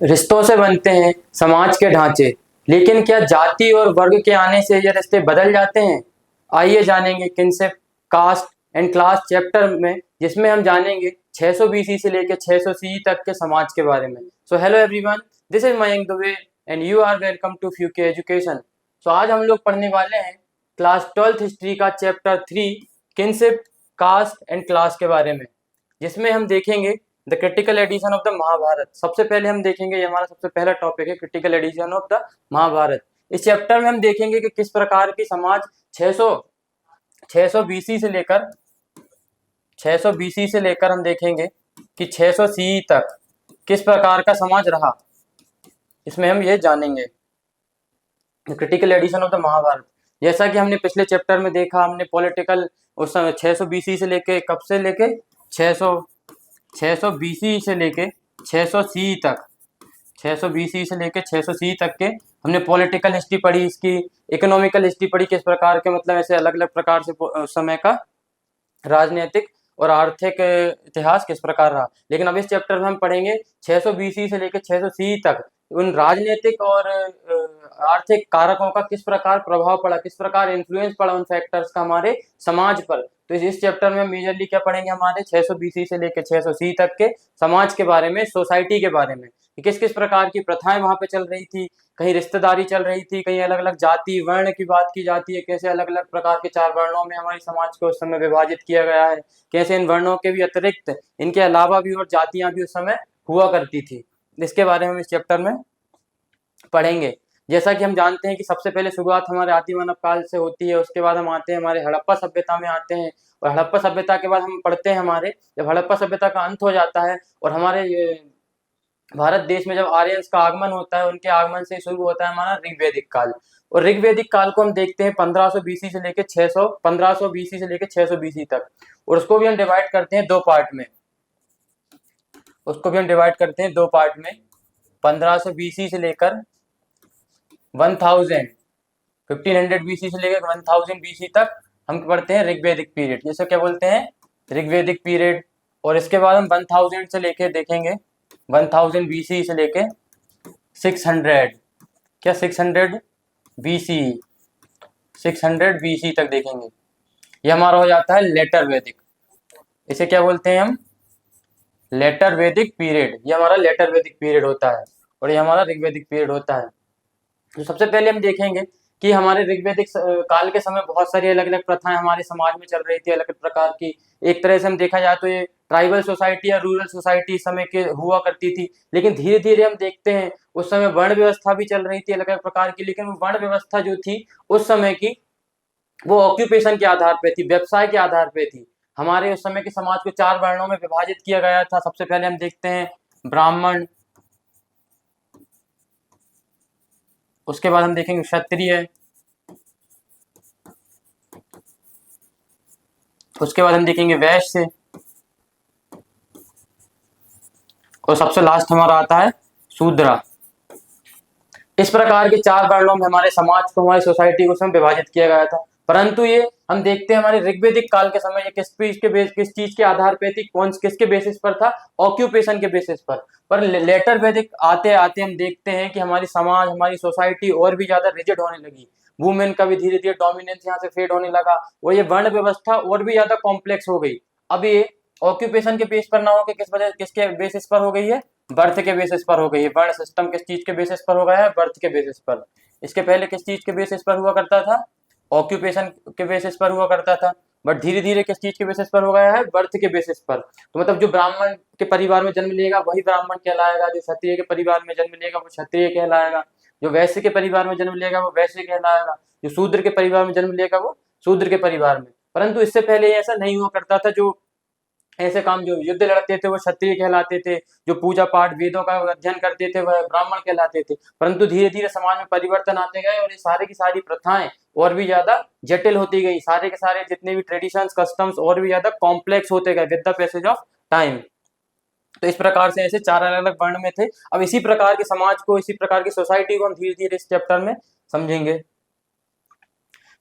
रिश्तों से बनते हैं समाज के ढांचे, लेकिन क्या जाति और वर्ग के आने से ये रिश्ते बदल जाते हैं? आइए जानेंगे kinship, caste and class chapter में, जिसमें हम जानेंगे 600 बीसी से लेकर 600 सी तक के समाज के बारे में। So hello everyone, this is Mayank Dubey and you are welcome to फ्यूके एजुकेशन। सो आज हम लोग पढ़ने वाले हैं क्लास 12th हिस्ट्री का चैप्टर 3 किनशिप, कास्ट एंड क्लास के बारे में, जिसमें हम देखेंगे the critical edition of the Mahabharata. सबसे पहले हम देखेंगे, ये हमारा सबसे पहला टॉपिक है, critical edition of the Mahabharata. इस चैप्टर में हम देखेंगे कि किस प्रकार की समाज 600 बीसी से लेकर 600 बीसी से लेकर हम देखेंगे कि 600 सी तक किस प्रकार का समाज रहा। इसमें हम ये जानेंगे critical edition of the Mahabharata. जैसा कि हमने पिछले चैप्टर में देखा, हमने पॉलिटिकल उस समय 600 बीसी से लेके कब से लेके 600 बीसी से लेके 600 सी तक 600 बीसी से लेके 600 सी तक के हमने पॉलिटिकल हिस्ट्री पढ़ी, इसकी इकोनॉमिकल हिस्ट्री पढ़ी, किस प्रकार के मतलब ऐसे अलग अलग प्रकार से उस समय का राजनीतिक और आर्थिक इतिहास किस प्रकार रहा। लेकिन अब इस चैप्टर में हम पढ़ेंगे 600 बीसी से लेकर 600 सी तक उन राजनीतिक और आर्थिक कारकों का किस प्रकार प्रभाव पड़ा, किस प्रकार इन्फ्लुएंस पड़ा उन फैक्टर्स का हमारे समाज पर। तो इस चैप्टर में मेजरली क्या पढ़ेंगे, हमारे 600 बीसी से लेकर 600 सी तक के समाज के बारे में, सोसाइटी के बारे में, किस किस प्रकार की प्रथाएं वहां पे चल रही थी, कहीं रिश्तेदारी चल रही थी, कहीं अलग अलग जाति वर्ण की बात की जाती है, कैसे अलग अलग प्रकार के 4 वर्णों में हमारे समाज को उस समय विभाजित किया गया है, कैसे इन वर्णों के भी अतिरिक्त इनके अलावा भी और जातियां भी उस समय हुआ करती थी। इसके बारे में हम इस चैप्टर में पढ़ेंगे। जैसा कि हम जानते हैं कि सबसे पहले शुरुआत हमारे आदि मानव काल से होती है, उसके बाद हम आते हैं हमारे हड़प्पा सभ्यता में आते हैं, और हड़प्पा सभ्यता के बाद हम पढ़ते हैं हमारे, जब हड़प्पा सभ्यता का अंत हो जाता है और हमारे भारत देश में जब आर्यंस का आगमन होता है, उनके आगमन से शुरू होता है हमारा ऋग्वैदिक काल। और ऋग्वैदिक काल को हम देखते हैं 1500 बीसी से लेकर 1500 बीसी से लेकर 600 बीसी तक, और उसको भी हम डिवाइड करते हैं दो पार्ट में। 1500 बीसी से लेकर 1500 बीसी से लेकर 1000 बीसी तक हम पढ़ते हैं ऋग्वैदिक पीरियड, जिसे क्या बोलते हैं, ऋग्वैदिक पीरियड। और इसके बाद हम 1000 से लेके देखेंगे 1000 बीसी से लेके 600 बीसी 600 बीसी तक देखेंगे। ये हमारा हो जाता है लेटर वैदिक, इसे क्या बोलते हैं हम, लेटर वैदिक पीरियड। ये हमारा लेटर वैदिक पीरियड होता है और ये हमारा ऋग्वैदिक पीरियड होता है। तो सबसे पहले हम देखेंगे कि हमारे ऋग्वैदिक काल के समय बहुत सारी अलग अलग प्रथाएं हमारे समाज में चल रही थी, अलग अलग प्रकार की। एक तरह से हम देखा जाए तो ये ट्राइबल सोसाइटी या रूरल सोसाइटी इस समय के हुआ करती थी, लेकिन धीरे धीरे हम देखते हैं उस समय वर्ण व्यवस्था भी चल रही थी अलग अलग प्रकार की। लेकिन वो वर्ण व्यवस्था जो थी उस समय की, वो ऑक्यूपेशन के आधार पर थी, व्यवसाय के आधार पर थी। हमारे उस समय के समाज को 4 वर्णों में विभाजित किया गया था। सबसे पहले हम देखते हैं ब्राह्मण, उसके बाद हम देखेंगे क्षत्रिय, उसके बाद हम देखेंगे वैश्य, और सबसे लास्ट हमारा आता है शूद्र। इस प्रकार के 4 वर्णों में हमारे समाज को, हमारी सोसाइटी को उसमें विभाजित किया गया था। परंतु ये हम देखते हैं हमारे ऋग्वैदिक काल के समय ये किस चीज के आधार पे थी, किसके बेसिस पर था, ऑक्यूपेशन के बेसिस पर लेटर वैदिक आते आते हम देखते हैं कि हमारी समाज, हमारी सोसाइटी और भी ज्यादा रिजिड होने लगी। वुमेन का भी धीरे धीरे डोमिनेंस यहाँ से फेड होने लगा, और ये वर्ण व्यवस्था और भी ज्यादा कॉम्प्लेक्स हो गई। अब ये ऑक्यूपेशन के बेस पर ना हो के किसके बेसिस पर हो गई है, बर्थ के बेसिस पर हो गई है। वर्ण सिस्टम किस चीज के बेसिस पर हो गया है, बर्थ के बेसिस पर। इसके पहले किस चीज के बेसिस पर हुआ करता था, ऑक्यूपेशन के बेसिस पर हुआ करता था, बट धीरे धीरे किस चीज के बेसिस पर हो गया है, बर्थ के बेसिस पर। तो मतलब जो ब्राह्मण के परिवार में जन्म लेगा वही ब्राह्मण कहलाएगा, जो क्षत्रिय के परिवार में जन्म लेगा वो क्षत्रिय कहलाएगा, जो वैश्य के परिवार में जन्म लेगा वो वैश्य कहलाएगा, जो शूद्र के परिवार में जन्म लेगा वो शूद्र के परिवार में। परंतु इससे पहले ऐसा नहीं हुआ करता था। जो ऐसे काम, जो युद्ध लड़ते थे वो क्षत्रिय कहलाते थे, जो पूजा पाठ वेदों का अध्ययन करते थे वह ब्राह्मण कहलाते थे। परंतु धीरे धीरे समाज में परिवर्तन आते गए और ये सारे की सारी प्रथाएं और भी ज्यादा जटिल होती गई, सारे के सारे जितने भी ट्रेडिशंस, कस्टम्स और भी ज्यादा कॉम्प्लेक्स होते गए with the passage of time. तो इस प्रकार से ऐसे 4 अलग अलग वर्ण में थे। अब इसी प्रकार के समाज को, इसी प्रकार की सोसाइटी को हम धीरे धीरे इस चैप्टर में समझेंगे।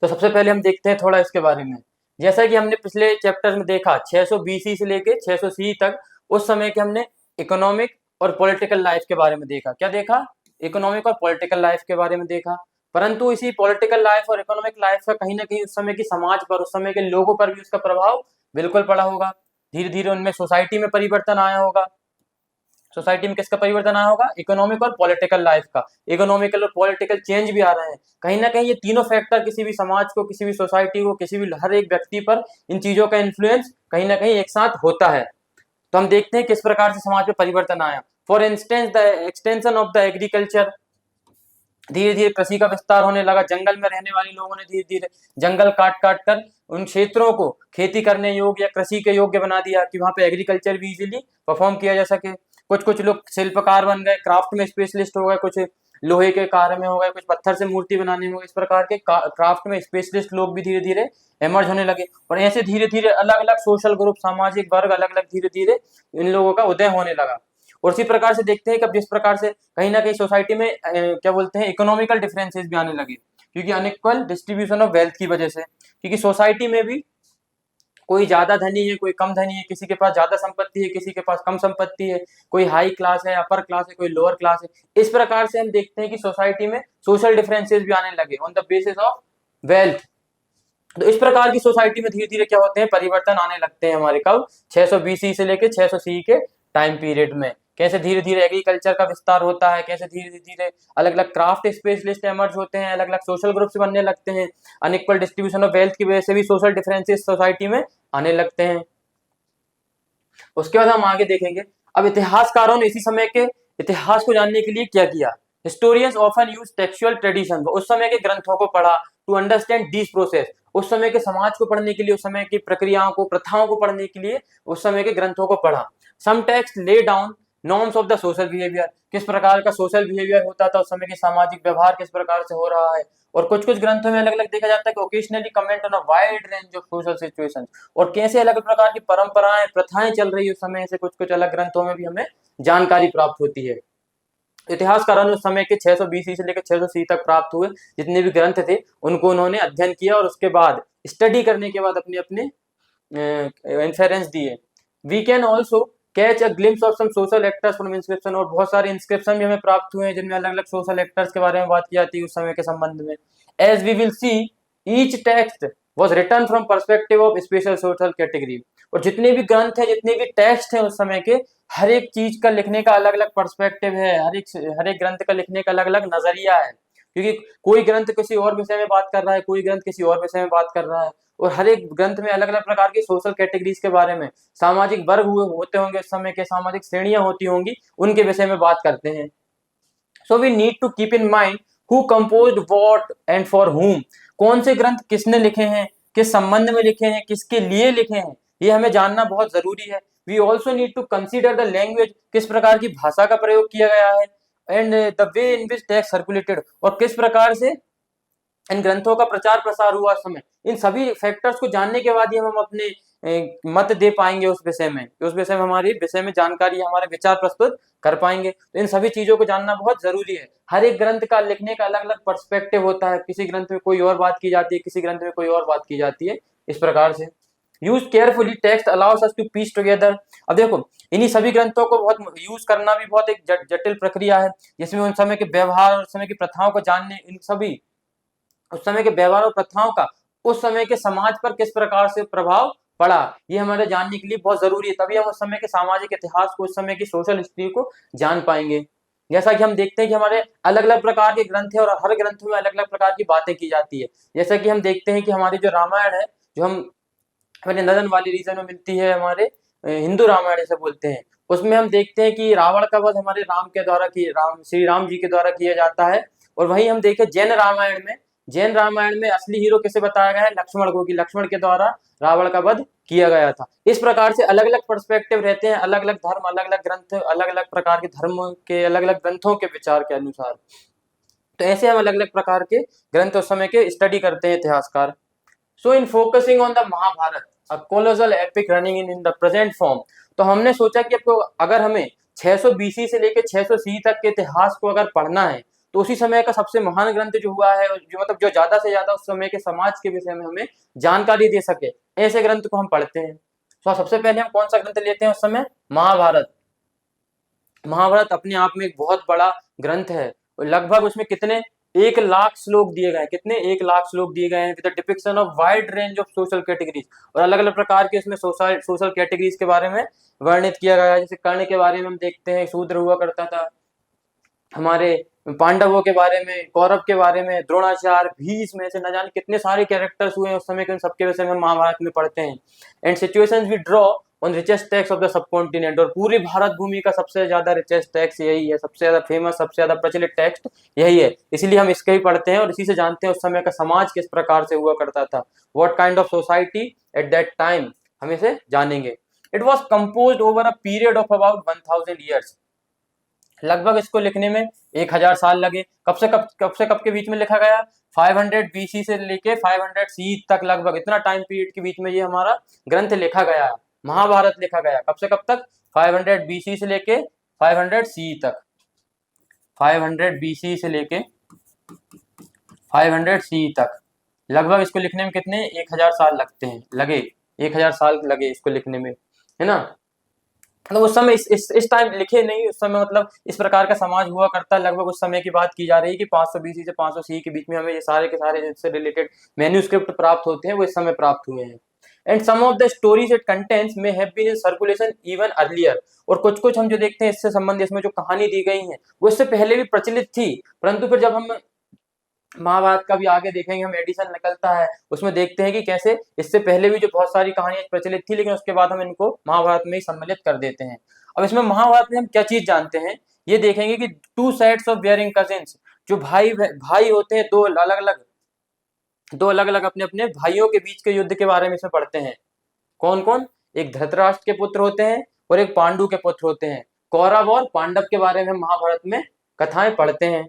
तो सबसे पहले हम देखते हैं थोड़ा इसके बारे में। जैसा कि हमने पिछले चैप्टर में देखा 600 बीसी से लेके 600 सी तक, उस समय के हमने इकोनॉमिक और पॉलिटिकल लाइफ के बारे में देखा। क्या देखा? इकोनॉमिक और पॉलिटिकल लाइफ के बारे में देखा। परंतु इसी पॉलिटिकल लाइफ और इकोनॉमिक लाइफ का कहीं ना कहीं उस समय की समाज पर, उस समय के लोगों पर भी उसका प्रभाव बिल्कुल पड़ा होगा। धीरे धीरे उनमें सोसाइटी में परिवर्तन आया होगा। सोसाइटी में किसका परिवर्तन आया होगा? इकोनॉमिक और पॉलिटिकल लाइफ का। इकोनॉमिकल और पॉलिटिकल चेंज भी आ रहे हैं। कहीं ना कहीं ये तीनों फैक्टर किसी भी समाज को, किसी भी सोसाइटी को, किसी भी हर एक व्यक्ति पर इन चीजों का इन्फ्लुएंस कहीं ना कहीं एक साथ होता है। तो हम देखते हैं किस प्रकार से समाज में परिवर्तन आया। For instance the extension of the agriculture, धीरे धीरे कृषि का विस्तार होने लगा। जंगल में रहने वाले लोगों ने धीरे धीरे जंगल काट काट कर उन क्षेत्रों को खेती करने योग्य या कृषि के योग्य बना दिया कि वहां पे एग्रीकल्चर भी इजीली परफॉर्म किया जा सके। कुछ कुछ लोग शिल्पकार बन गए, क्राफ्ट में स्पेशलिस्ट हो गए, कुछ लोहे के कार्य में हो गए, कुछ पत्थर से मूर्ति बनाने में हो गए। इस प्रकार के क्राफ्ट में स्पेशलिस्ट लोग भी धीरे धीरे एमर्ज होने लगे। और ऐसे धीरे धीरे अलग अलग सोशल ग्रुप, सामाजिक वर्ग अलग अलग धीरे धीरे इन लोगों का उदय होने लगा। और इसी प्रकार से देखते हैं कि अब जिस प्रकार से कहीं ना कहीं सोसाइटी में क्या बोलते हैं, इकोनॉमिकल डिफरेंसेस भी आने लगे, क्योंकि अनइक्वल डिस्ट्रीब्यूशन ऑफ वेल्थ की वजह से। क्योंकि सोसाइटी में भी कोई ज्यादा धनी है, कोई कम धनी है, किसी के पास ज्यादा संपत्ति है, किसी के पास कम संपत्ति है, कोई हाई क्लास है, अपर क्लास है, कोई लोअर क्लास है। इस प्रकार से हम देखते हैं कि सोसाइटी में सोशल डिफरेंसेस भी आने लगे on the basis of wealth. तो इस प्रकार की सोसाइटी में धीरे धीरे क्या होते हैं, परिवर्तन आने लगते हैं हमारे कब, 600 BC से लेके 600 CE के टाइम पीरियड में। कैसे धीरे धीरे एग्रीकल्चर का विस्तार होता है, कैसे धीरे धीरे अलग अलग क्राफ्ट स्पेशलिस्ट एमर्ज होते हैं, अलग अलग सोशल ग्रुप्स बनने लगते हैं। अनइक्वल डिस्ट्रीब्यूशन ऑफ वेल्थ की वजह से भी सोशल डिफरेंसेस सोसाइटी में आने लगते हैं। उसके बाद हम आगे देखेंगे। अब इतिहासकारों ने इसी समय के इतिहास को जानने के लिए क्या किया। Historians often use textual tradition, उस समय के ग्रंथों को पढ़ा टू अंडरस्टैंड दिस प्रोसेस, उस समय के समाज को पढ़ने के लिए, उस समय की प्रक्रियाओं को, प्रथाओं को पढ़ने के लिए उस समय के ग्रंथों को पढ़ा। Some text lay down norms of the social behaviour, किस प्रकार का सोशल बिहेवियर होता था, उस समय के सामाजिक व्यवहार किस प्रकार से हो रहा है। और कुछ कुछ ग्रंथों में अलग अलग देखा जाता है कि occasionally comment on a wide range of social situation, और कैसे अलग अलग प्रकार की परंपराएं, प्रथाएं चल रही है उस समय से कुछ कुछ अलग ग्रंथों में भी हमें जानकारी प्राप्त होती है। इतिहासकारों ने उस समय के 600 BC से लेकर 600 CE तक प्राप्त हुए जितने भी ग्रंथ थे उनको उन्होंने अध्ययन किया, और उसके बाद स्टडी करने के बाद अपने अपने इन्फेरेंस दिए। We can also catch a glimpse of some social actors from inscription, और बहुत सारे इंस्क्रिप्शन भी हमें प्राप्त हुए हैं जिनमें अलग अलग सोशल एक्टर्स के बारे में बात की जाती है उस समय के संबंध में। As we will see each text was written from perspective of special social category, और जितने भी ग्रंथ हैं, जितने भी टेक्स्ट हैं उस समय के, हर एक चीज का लिखने का अलग अलग पर्सपेक्टिव है, हर एक ग्रंथ का लिखने का अलग अलग नजरिया है। क्योंकि कोई ग्रंथ किसी और विषय में बात कर रहा है, कोई ग्रंथ किसी और विषय में बात कर रहा है, और हर एक ग्रंथ में अलग अलग प्रकार की सोशल कैटेगरीज के बारे में, सामाजिक वर्ग हुए होते होंगे उस समय के, सामाजिक श्रेणियां होती होंगी, उनके विषय में बात करते हैं। So we need to keep in mind who composed what and for whom, कौन से ग्रंथ किसने लिखे हैं, किस संबंध में लिखे हैं, किसके लिए लिखे हैं, ये हमें जानना बहुत जरूरी है। We also need to consider the language, किस प्रकार की भाषा का प्रयोग किया गया है, and the way in which text circulated, और किस प्रकार से इन ग्रंथों का प्रचार प्रसार हुआ समय। इन सभी फैक्टर्स को जानने के बाद ही हम अपने मत दे पाएंगे उस विषय में, उस विषय में हमारी विषय में जानकारी, हमारे विचार प्रस्तुत कर पाएंगे। तो इन सभी चीजों को जानना बहुत जरूरी है। हर एक ग्रंथ का लिखने का अलग अलग पर्सपेक्टिव होता है, किसी ग्रंथ में कोई और बात की जाती है, किसी ग्रंथ में कोई और बात की जाती है। इस प्रकार से use carefully text allows us to piece together. अब देखो, इन्हीं सभी ग्रंथों को बहुत यूज करना भी बहुत एक जटिल प्रक्रिया है, जिसमें उन समय के व्यवहार, उस समय की प्रथाओं को जानने, इन सभी उस समय के व्यवहार और प्रथाओं का उस समय के समाज पर किस प्रकार से प्रभाव पड़ा, ये हमारे जानने के लिए बहुत जरूरी है। तभी हम उस समय के सामाजिक इतिहास को, उस समय की सोशल हिस्ट्री को जान पाएंगे। जैसा कि हम देखते हैं कि हमारे अलग अलग प्रकार के ग्रंथ है, और हर ग्रंथ में अलग अलग प्रकार की बातें की जाती है। जैसा कि हम देखते हैं कि हमारी जो रामायण है, जो हम हमारे नदन वाली रीजन में मिलती है, हमारे हिंदू रामायण से बोलते हैं, उसमें हम देखते हैं कि रावण का वध हमारे राम के द्वारा श्री राम जी के द्वारा किया जाता है। और वहीं हम देखें जैन रामायण में असली हीरो किसे बताया गया है, लक्ष्मण को, कि लक्ष्मण के द्वारा रावण का वध किया गया था। इस प्रकार से अलग अलग पर्सपेक्टिव रहते हैं, अलग अलग धर्म, अलग अलग ग्रंथ, अलग अलग प्रकार के धर्म के अलग अलग ग्रंथों के विचार के अनुसार। तो ऐसे हम अलग अलग प्रकार के ग्रंथ उस समय के स्टडी करते हैं इतिहासकार। So in focusing on the Mahabharata, a colossal epic running in the present form, तो हमने सोचा कि आपको अगर हमें 600 BC से लेकर 600 CE तक के इतिहास को अगर पढ़ना है, तो उसी समय का सबसे महान ग्रंथ जो हुआ है, जो मतलब जो ज्यादा से ज्यादा उस समय के समाज के विषय में हमें जानकारी दे सके, ऐसे ग्रंथ को हम पढ़ते हैं। तो सबसे पहले हम कौन सा ग्रंथ लेते हैं उस समय? महाभारत। महाभारत अपने आप में एक बहुत बड़ा ग्रंथ है और लगभग उसमें कितने 1 लाख श्लोक दिए गए हैं, कितने 1 लाख श्लोक दिए गए हैं with depiction of wide range of social categories, और अलग अलग प्रकार के इसमें सोशल कैटेगरीज के बारे में वर्णित किया गया है। जैसे कर्ण के बारे में हम देखते हैं, शूद्र हुआ करता था, हमारे पांडवों के बारे में, कौरव के बारे में, द्रोणाचार्य, भीष्म, ऐसे न जाने कितने सारे कैरेक्टर्स हुए हैं उस समय के, उन सबके विषय में महाभारत में पढ़ते हैं। And situations we draw on richest text of the subcontinent, और पूरी भारत भूमि का सबसे ज्यादा रिचेस्ट टेक्स्ट यही है, सबसे ज्यादा फेमस, सबसे ज्यादा प्रचलित टेक्स्ट यही है, इसलिए हम इसके ही पढ़ते हैं और इसी से जानते हैं उस समय का समाज किस प्रकार से हुआ करता था, what kind of society at that time, हम इसे जानेंगे। It was compose over a period of about 1000 years, लगभग इसको लिखने में 1000 साल लगे। कब से कब के बीच में लिखा गया? 500 BC से लेके 500 CE तक, लगभग इतना टाइम पीरियड के बीच में ये हमारा ग्रंथ लिखा गया, महाभारत लिखा गया। कब से कब तक? 500 BC से लेके 500 CE तक, 500 BC से लेके 500 CE तक, लगभग इसको लिखने में कितने 1000 साल लगते हैं, लगे 1000 साल लगे इसको लिखने में, है ना। तो उस समय इस टाइम लिखे नहीं, उस समय मतलब इस प्रकार का समाज हुआ करता, लगभग उस समय की बात की जा रही है कि 500 BC से 500 CE के बीच में हमें ये सारे के सारे इससे रिलेटेड मैन्यूस्क्रिप्ट प्राप्त होते हैं, वो इस समय प्राप्त हुए हैं। And some of the stories it contents may have been in circulation even earlier, और कुछ कुछ हम जो देखते हैं इससे संबंधित, इसमें जो कहानी दी गई है वो इससे पहले भी प्रचलित थी, परंतु फिर जब हम महाभारत का भी आगे देखेंगे, हम एडिशन निकलता है उसमें देखते हैं कि कैसे इससे पहले भी जो बहुत सारी कहानियां प्रचलित थी, लेकिन उसके बाद हम इनको महाभारत में ही सम्मिलित कर देते हैं। अब इसमें महाभारत में हम क्या चीज जानते हैं, ये देखेंगे कि two sides of bearing cousins, जो भाई होते हैं, दो अलग अलग अपने अपने भाइयों के बीच के युद्ध के बारे में इसमें पढ़ते हैं। कौन कौन? एक धृतराष्ट्र के पुत्र होते हैं और एक पांडु के पुत्र होते हैं। कौरव और पांडव के बारे में महाभारत में कथाएं पढ़ते हैं,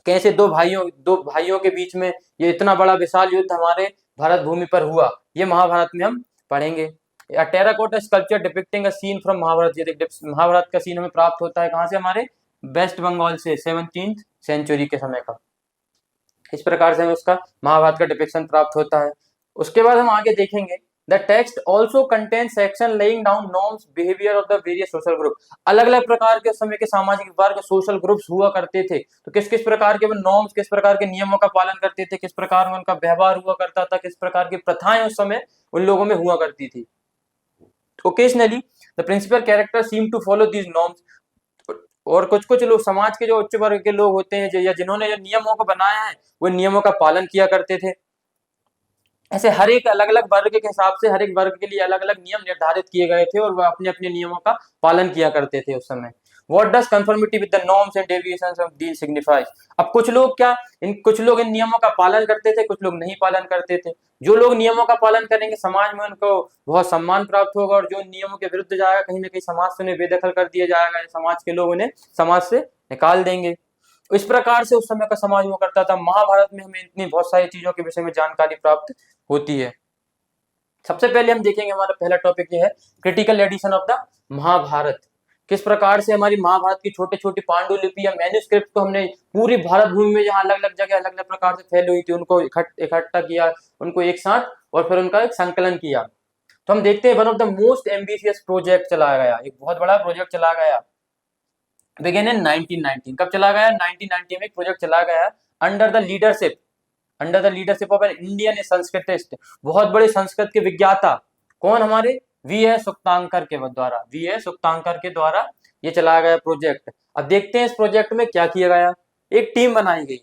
कैसे दो भाइयों के बीच में ये इतना बड़ा विशाल युद्ध हमारे भारत भूमि पर हुआ, ये महाभारत में हम पढ़ेंगे। Terracotta sculpture depicting a scene from Mahabharata, ये महाभारत का सीन हमें प्राप्त होता है कहाँ से? हमारे वेस्ट बंगाल से, 17th सेंचुरी के समय का। इस प्रकार से हमें उसका महाभारत का डिपिक्शन प्राप्त होता है। उसके बाद हम आगे देखेंगे, the text also contain section laying down norms behaviour of the various social group, अलग अलग प्रकार के उस समय के सामाजिक वर्ग, सोशल ग्रुप्स हुआ करते थे, तो किस किस प्रकार के वो नॉर्म्स, किस प्रकार के नियमों का पालन करते थे, किस प्रकार में उनका व्यवहार हुआ करता था, किस प्रकार की प्रथाएं उस समय उन लोगों में हुआ करती थी। Occasionally the principal character seem to follow these norms, और कुछ कुछ लोग समाज के जो उच्च वर्ग के लोग होते हैं, या जिन्होंने जो नियमों को बनाया है वो नियमों का पालन किया करते थे। ऐसे हर एक अलग अलग वर्ग के हिसाब से हर एक वर्ग के लिए अलग अलग नियम निर्धारित किए गए थे और वह अपने अपने नियमों का पालन किया करते थे उस समय। What does conformity with the norms and deviations of these signifies? अब कुछ लोग इन नियमों का पालन करते थे, कुछ लोग नहीं पालन करते थे। जो लोग नियमों का पालन करेंगे समाज में उनको बहुत सम्मान प्राप्त होगा, और जो नियमों के विरुद्ध जाएगा कहीं ना कहीं समाज से उन्हें बेदखल कर दिया जाएगा, समाज के लोग उन्हें समाज से निकाल देंगे। इस प्रकार से उस समय का समाज हुआ करता था। महाभारत में हमें इतनी बहुत सारी चीजों के विषय में जानकारी प्राप्त होती है। सबसे पहले हम देखेंगे, हमारा पहला टॉपिक ये है critical edition of the Mahabharata. किस प्रकार से हमारी महाभारत की छोटी छोटी पांडुलिपि या मैन्यूस्क्रिप्ट को हमने पूरी भारत भूमि में जहाँ अलग अलग जगह अलग अलग प्रकार से फैली हुई थी उनको इकट्ठा किया, उनको एक साथ, और फिर उनका एक संकलन किया। तो हम देखते हैं one of the most ambitious project चलाया गया, एक बहुत बड़ा प्रोजेक्ट चला गया, बिगिन इन 1919। कब चला गया? 1919 में एक प्रोजेक्ट चला गया under the leadership of an Indian संस्कृतिस्ट, बहुत बड़े संस्कृत के विज्ञाता। कौन? हमारे वी.एस. सुक्तांकर के द्वारा ये चलाया गया प्रोजेक्ट। अब देखते हैं इस प्रोजेक्ट में क्या किया गया। एक टीम बनाई गई,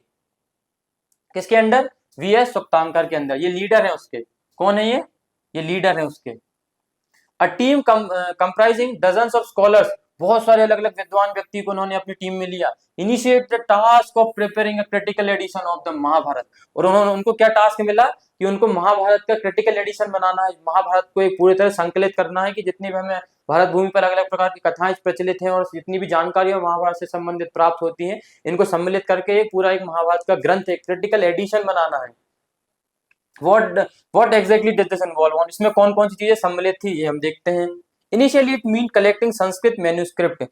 किसके अंडर? वी.एस. सुक्तांकर के अंदर। ये लीडर है उसके। कौन है ये लीडर है उसके। A team comprising dozens of scholars, बहुत सारे अलग अलग विद्वान व्यक्ति को उन्होंने अपनी टीम में लिया। Initiate the task of preparing a critical edition of the Mahabharata, और उनको क्या टास्क मिला कि उनको महाभारत का क्रिटिकल एडिशन बनाना है, महाभारत को एक पूरी तरह संकलित करना है कि जितनी भी हमें भारत भूमि पर अलग अलग प्रकार की कथाएं प्रचलित हैं और जितनी भी जानकारी महाभारत से संबंधित प्राप्त होती है, इनको सम्मिलित करके पूरा एक महाभारत का ग्रंथ, एक क्रिटिकल एडिशन बनाना है। What exactly did this involve on? इसमें कौन कौन सी चीजें सम्मिलित थी ये हम देखते हैं। Initially it mean collecting Sanskrit manuscript,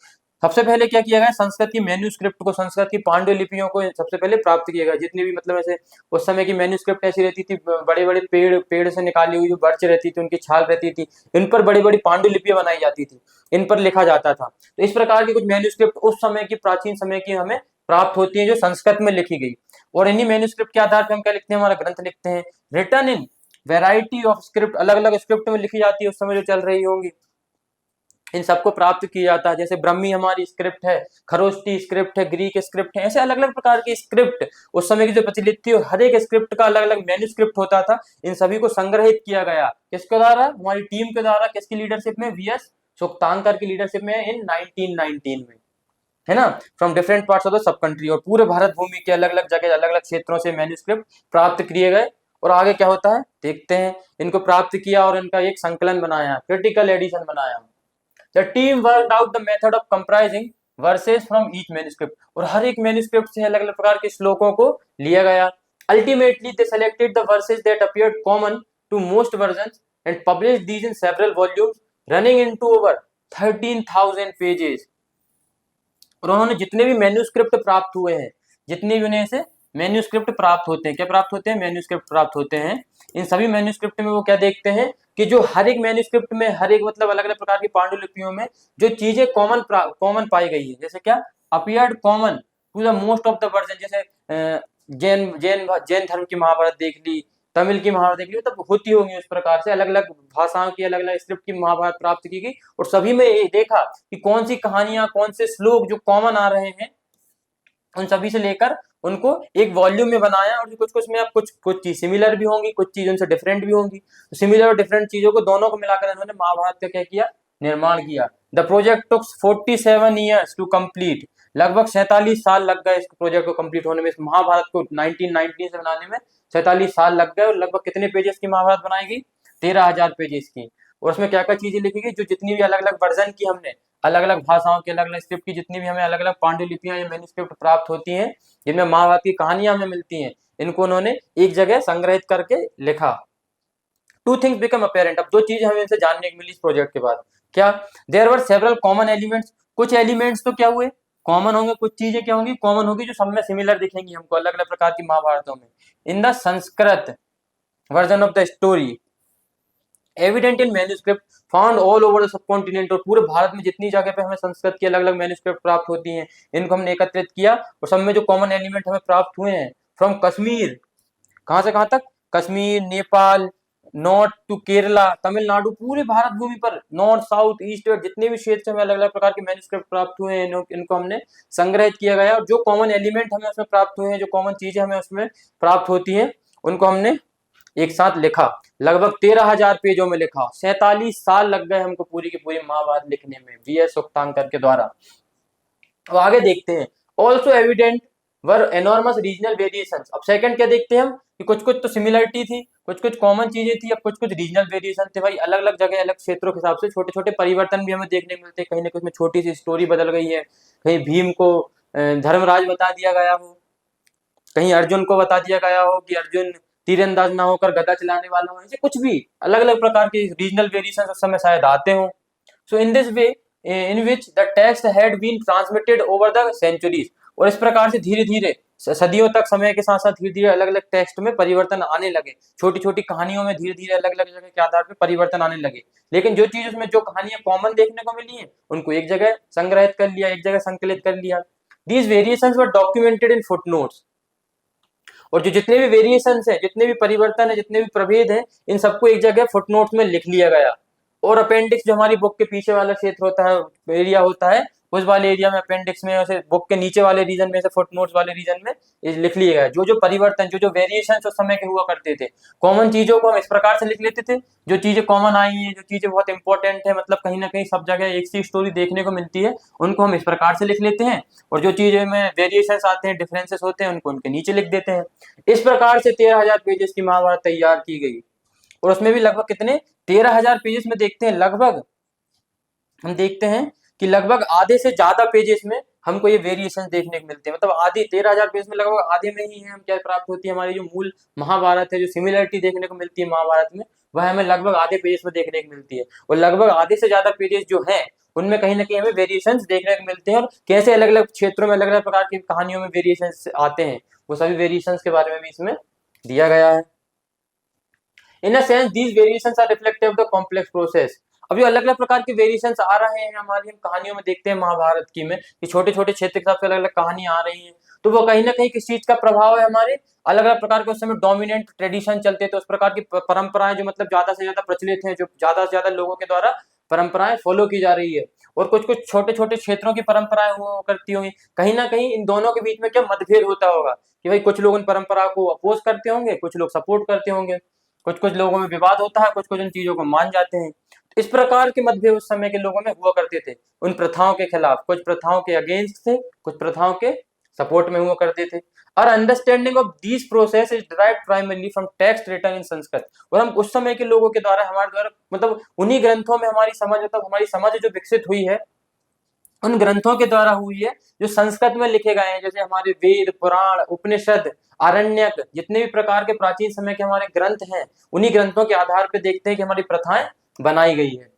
सबसे पहले क्या किया गया, संस्कृत की मैन्यूस्क्रिप्ट को, संस्कृत की पांडुलिपियों को सबसे पहले प्राप्त किया गया। जितनी भी मतलब ऐसे उस समय की मैन्यूस्क्रिप्ट ऐसी रहती थी, बड़े बड़े पेड़ से निकाली हुई जो बर्च रहती थी, उनकी छाल रहती थी, इन पर बड़ी बड़ी पांडुलिपियां बनाई जाती थी, इन पर लिखा जाता था। तो इस प्रकार की कुछ मैन्यूस्क्रिप्ट उस समय की, प्राचीन समय की हमें प्राप्त होती है, जो संस्कृत में लिखी गई। और इन्हीं मैन्यूस्क्रिप्ट के आधार पर हम क्या लिखते हैं, हमारा ग्रंथ लिखते हैं। Written in variety of script, अलग अलग स्क्रिप्ट में लिखी जाती है उस समय जो चल रही होंगी, इन सबको प्राप्त किया जाता है। जैसे ब्रह्मी हमारी स्क्रिप्ट है, खरोष्टी स्क्रिप्ट है, ग्रीक स्क्रिप्ट है, ऐसे अलग अलग प्रकार की स्क्रिप्ट उस समय की जो प्रचलित थी, और हर एक स्क्रिप्ट का अलग अलग मैन्यूस्क्रिप्ट होता था। इन सभी को संग्रहित किया गया किसके द्वारा, हमारी टीम के द्वारा। किसकी लीडरशिप में, वीएस सुक्तांकर की लीडरशिप में इन 1919 में, है ना, from different parts of the sub country. और पूरे भारत भूमि के अलग अलग जगह, अलग अलग क्षेत्रों से मैन्यूस्क्रिप्ट प्राप्त किए गए। और आगे क्या होता है देखते हैं। इनको प्राप्त किया और इनका एक संकलन बनाया, क्रिटिकल एडिशन बनाया। The team worked out the method of comprising verses from each manuscript, और हर एक मैन्यूस्क्रिप्ट से अलग अलग प्रकार के श्लोकों को लिया गया। Ultimately they selected the verses that appeared common to most versions and published these in several volumes running into over 13,000 pages। और उन्होंने जितने भी मैन्यूस्क्रिप्ट प्राप्त हुए हैं, जितने भी उन्हें से मैन्यूस्क्रिप्ट प्राप्त होते हैं, क्या प्राप्त होते हैं, मैन्यूस्क्रिप्ट प्राप्त होते हैं, इन सभी मैन्यूस्क्रिप्ट में वो क्या देखते हैं कि जो हर एक मैन्यूस्क्रिप्ट में, हर एक मतलब अलग अलग प्रकार की पांडुलिपियों में जो चीजें कॉमन पाई गई है, जैसे क्या, appeared common to the most of the version. जैसे जैन जैन जैन धर्म की महाभारत देख ली, तमिल की महाभारत देख ली, तब होती होंगी उस प्रकार से अलग अलग भाषाओं की, अलग अलग स्क्रिप्ट की महाभारत प्राप्त की गई। और सभी में ये देखा कि कौन सी कहानियां, कौन से श्लोक जो कॉमन आ रहे हैं, उन सभी से लेकर उनको एक वॉल्यूम में बनाया। और कुछ कुछ में अब कुछ कुछ चीज सिमिलर भी होंगी, कुछ चीज उनसे डिफरेंट भी होंगी। तो सिमिलर और डिफरेंट चीजों को दोनों को मिलाकर इन्होंने महाभारत का क्या किया, निर्माण किया। The project took 47 years to complete, लगभग 47 साल लग गए इस प्रोजेक्ट को कंप्लीट होने में। इस महाभारत को 1919 से बनाने में 47 साल लग गए। और लगभग कितने पेजेस की महाभारत बनाई गई, 13,000 पेजेस की। और उसमें क्या क्या चीजें लिखी गई, जो जितनी भी अलग अलग वर्जन की हमने, अलग अलग भाषाओं की, अलग अलग स्क्रिप्ट की जितनी भी हमें अलग अलग पांडुलिपियां या मैन्यूस्क्रिप्ट प्राप्त होती हैं, जिनमें महाभारत की कहानियां हमें मिलती हैं, इनको उन्होंने एक जगह संग्रहित करके लिखा। टू थिंग्स बिकम अपेरेंट, अब दो चीज हमें इनसे जानने को मिली इस प्रोजेक्ट के बाद। क्या, there were several common elements, कुछ एलिमेंट्स तो क्या हुए, कॉमन होंगे, कुछ चीजें क्या होंगी, कॉमन होगी, जो सब में सिमिलर दिखेंगी हमको अलग अलग प्रकार की महाभारतों में। In the Sanskrit version of the story evident in manuscript found all over the subcontinent, और पूरे भारत में जितनी जगह पे हमें संस्कृत की अलग अलग मैन्यूस्क्रिप्ट प्राप्त होती हैं, इनको हमने एकत्रित किया। और सब में जो कॉमन एलिमेंट हमें प्राप्त हुए हैं, फ्रॉम कश्मीर, कहां से कहां तक, कश्मीर, नेपाल, नॉर्थ टू केरला, तमिलनाडु, पूरे भारत भूमि पर नॉर्थ साउथ ईस्ट वेस्ट जितने भी क्षेत्र में अलग अलग प्रकार के मैन्यूस्क्रिप्ट प्राप्त हुए हैं, इनको हमने संग्रहित किया गया। और जो कॉमन एलिमेंट हमें उसमें प्राप्त हुए हैं, जो कॉमन चीजें हमें उसमें प्राप्त होती हैं, उनको हमने एक साथ लिखा। लगभग 13,000 पेजों में लिखा। 47 साल लग गए हमको पूरी की पूरी महाभारत लिखने में, वीएस सुक्तांकर के द्वारा। अब आगे देखते हैं। ऑल्सो एविडेंट वर एनॉर्मस रीजनल वेरिएशंस। अब सेकंड क्या देखते हैं हम, कि कुछ कुछ तो सिमिलरिटी थी, कुछ कुछ कॉमन चीजें थी, अब कुछ कुछ रीजनल वेरिएशन थे। भाई अलग अलग जगह, अलग क्षेत्रों के हिसाब से छोटे छोटे परिवर्तन भी हमें देखने को मिलते हैं। कहीं ना कहीं छोटी सी स्टोरी बदल गई है, कहीं भीम को धर्मराज बता दिया गया हो, कहीं अर्जुन को बता दिया गया हो कि अर्जुन तीरंदाज ना होकर गदा चलाने वाला हो, ऐसे कुछ भी अलग अलग प्रकार के रीजनल वेरिएशन उस समय शायद आते हो। So in this way in which the text had been transmitted over the centuries, और इस प्रकार से धीरे धीरे सदियों तक समय के साथ साथ धीरे धीरे अलग अलग टेक्स्ट में परिवर्तन आने लगे। छोटी छोटी कहानियों में धीरे धीरे अलग अलग जगह के आधार पर परिवर्तन आने लगे। लेकिन जो चीज उसमें, जो कहानियां कॉमन देखने को मिली है, उनको एक जगह संग्रहित कर लिया, एक जगह संकलित कर लिया। These variations were documented in footnotes, और जो जितने भी वेरिएशंस है, जितने भी परिवर्तन है, जितने भी प्रभेद हैं, इन सबको एक जगह फुटनोट्स में लिख लिया गया। और अपेंडिक्स, जो हमारी बुक के पीछे वाला क्षेत्र होता है, एरिया होता है, उस वाले एरिया में अपेंडिक्स में, उसे बुक के नीचे वाले रीजन में से फुटनोट्स वाले रीजन में लिख लिया गया। जो जो परिवर्तन, जो जो वेरिएशंस उस समय के हुआ करते थे, कॉमन चीजों को हम इस प्रकार से लिख लेते थे। जो चीजें कॉमन आई हैं, जो चीजें बहुत इंपॉर्टेंट है, मतलब कहीं ना कहीं सब जगह एक सी स्टोरी देखने को मिलती है, उनको हम इस प्रकार से लिख लेते हैं। और जो चीजें में वेरिएशंस आते हैं, डिफरेंसेस होते हैं, उनको उनके नीचे लिख देते हैं। इस प्रकार से 13,000 पेजेस की महाभारत तैयार की गई। और उसमें भी लगभग कितने, 13,000 पेजेस में देखते हैं, लगभग हम देखते हैं कि लगभग आधे से ज्यादा पेजेस में हमको ये वेरिएशन देखने को मिलते हैं। मतलब आधे 13,000 पेज में लगभग आधे में ही हम क्या प्राप्त होती है, हमारी जो मूल महाभारत है, जो सिमिलरिटी देखने को मिलती है महाभारत में, वह हमें लगभग आधे पेजेस में देखने को मिलती है। और लगभग आधे से ज्यादा पेजेस जो हैं, उनमें कहीं ना कहीं हमें वेरिएशंस देखने को मिलते हैं, और कैसे अलग अलग क्षेत्रों में अलग अलग प्रकार की कहानियों में वेरिएशंस आते हैं, वो सभी वेरिएशंस के बारे में भी इसमें दिया गया है। In a sense these variations are reflective of the complex process. अभी अलग अलग प्रकार के वेरिएशंस आ रहे हैं हमारी, हम कहानियों में देखते हैं महाभारत की में कि छोटे छोटे क्षेत्र के हिसाब से अलग अलग कहानियां आ रही हैं, तो वो कहीं ना कहीं किस चीज का प्रभाव है, हमारे अलग अलग प्रकार के उस समय डोमिनेंट ट्रेडिशन चलते थे, उस प्रकार की परंपराएं जो मतलब ज्यादा से ज्यादा प्रचलित हैं, जो ज्यादा से ज्यादा लोगों के द्वारा परंपराएं फॉलो की जा रही है, और कुछ कुछ छोटे छोटे क्षेत्रों की परंपराएं हुआ करती होंगी, कहीं ना कहीं इन दोनों के बीच में क्या मतभेद होता होगा कि भाई कुछ लोग इन परंपरा को अपोज करते होंगे, कुछ लोग सपोर्ट करते होंगे, कुछ कुछ लोगों में विवाद होता है, कुछ कुछ उन चीजों को मान जाते हैं। इस प्रकार के मतभेद उस समय के लोगों में हुआ करते थे, उन प्रथाओं के खिलाफ, कुछ प्रथाओं के अगेंस्ट थे, कुछ प्रथाओं के सपोर्ट में हुआ करते थे। और understanding of these process is derived primarily from text written in Sanskrit. और हम उस समय के लोगों के द्वारा, हमारे द्वारा मतलब उन्हीं ग्रंथों में हमारी समझ, मतलब हमारी समझ जो विकसित हुई है उन ग्रंथों के द्वारा हुई है जो संस्कृत में लिखे गए हैं, जैसे हमारे वेद, पुराण, उपनिषद, आरण्यक, जितने भी प्रकार के प्राचीन समय के हमारे ग्रंथ हैं, उन्हीं ग्रंथों के आधार पर देखते हैं कि हमारी प्रथाएं बनाई गई है।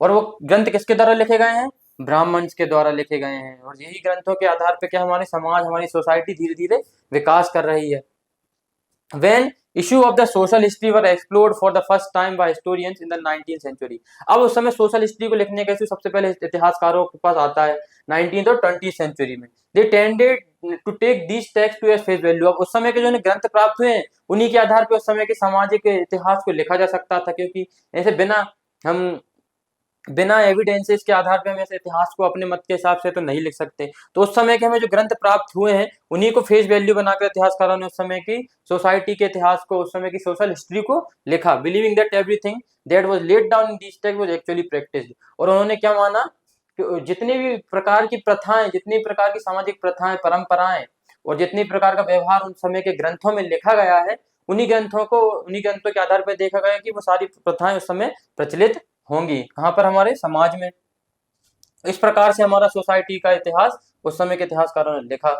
और वो ग्रंथ किसके द्वारा लिखे गए हैं? ब्राह्मण्स के द्वारा लिखे गए हैं, और यही ग्रंथों के आधार पर क्या हमारे समाज, हमारी सोसाइटी धीरे धीरे विकास कर रही है। When issue of the social history were explored for the first time by historians in the 19th century। अब उस समय सोशल हिस्ट्री को लिखने का इशू सबसे पहले इतिहासकारों के पास आता है 19th और 20th सेंचुरी में। They tended to take these texts to as face value। अब उस समय के जो ग्रंथ प्राप्त हुए हैं उन्हीं के आधार पर उस समय के सामाजिक इतिहास को लिखा जा सकता था, क्योंकि ऐसे बिना एविडेंसेस के आधार पे हम ऐसे इतिहास को अपने मत के हिसाब से तो नहीं लिख सकते। तो उस समय के हमें जो ग्रंथ प्राप्त हुए हैं उन्हीं को फेस वैल्यू बनाकर इतिहासकारों ने उस समय की सोसाइटी के इतिहास को, उस समय की सोशल हिस्ट्री को लिखा, believing that everything that was laid down in these text was actually practised. और उन्होंने क्या माना कि जितनी भी प्रकार की प्रथाएं, जितनी प्रकार की सामाजिक प्रथाएं, परंपराएं और जितनी प्रकार का व्यवहार उन समय के ग्रंथों में लिखा गया है, उन्हीं ग्रंथों के आधार पर देखा गया कि वो सारी प्रथाएं उस समय प्रचलित होंगी कहाँ पर? हमारे समाज में। इस प्रकार से हमारा सोसाइटी का इतिहास उस समय के इतिहासकारों ने लिखा।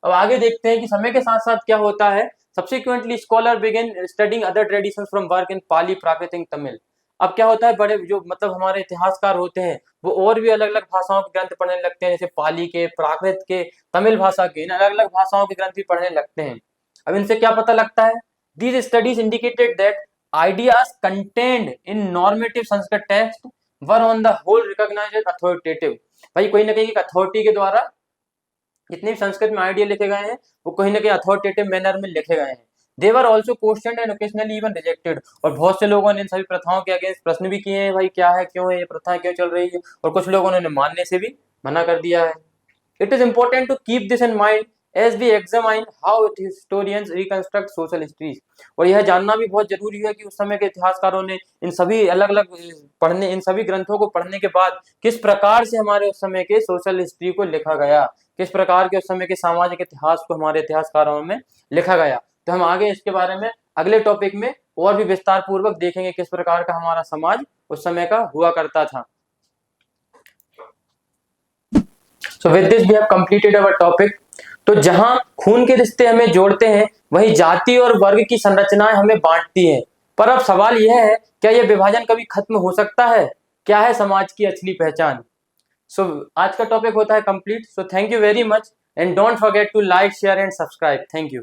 अब आगे देखते हैं कि समय के साथ साथ क्या होता है। Subsequently scholar begin studying other traditions from work in Pali, Prakrit, Tamil. अब क्या होता है, बड़े जो मतलब हमारे इतिहासकार होते हैं वो और भी अलग अलग भाषाओं के ग्रंथ पढ़ने लगते हैं, जैसे पाली के, प्राकृत के, तमिल भाषा के, इन अलग अलग भाषाओं के ग्रंथ भी पढ़ने लगते हैं। अब इनसे क्या पता लगता है? These studies indicated that ideas contained in normative Sanskrit text were on the whole recognized as authoritative। भाई कोई ना कहीं एक अथॉरिटी के द्वारा जितने भी संस्कृत में आइडिया लिखे गए हैं वो कहीं ना कहीं अथॉरिटेटिव मैनर में लिखे गए हैं। They were also questioned and occasionally even rejected। और बहुत से लोगों ने इन सभी प्रथाओं के अगेंस्ट प्रश्न भी किए हैं, भाई क्या है, क्यों है ये प्रथा, क्यों चल रही है, और कुछ लोगों ने मानने से भी मना कर दिया है। It is important to keep this in mind as we examine how historians reconstruct social histories। और यह जानना भी बहुत जरूरी है कि उस समय के इतिहासकारों ने इन सभी अलग अलग इन सभी ग्रंथों को पढ़ने के बाद किस प्रकार से हमारे उस समय के सोशल हिस्ट्री को लिखा गया, किस प्रकार के उस समय के सामाजिक इतिहास को हमारे इतिहासकारों में लिखा गया। तो हम आगे इसके बारे में अगले टॉपिक में और भी विस्तार पूर्वक देखेंगे किस प्रकार का हमारा समाज उस समय का हुआ करता था। So with this we have completed our topic। तो जहां खून के रिश्ते हमें जोड़ते हैं वही जाति और वर्ग की संरचनाएं हमें बांटती हैं। पर अब सवाल यह है, क्या यह विभाजन कभी खत्म हो सकता है? क्या है समाज की असली पहचान? आज का टॉपिक होता है complete. So thank you very much and don't forget to like, share and subscribe. Thank you.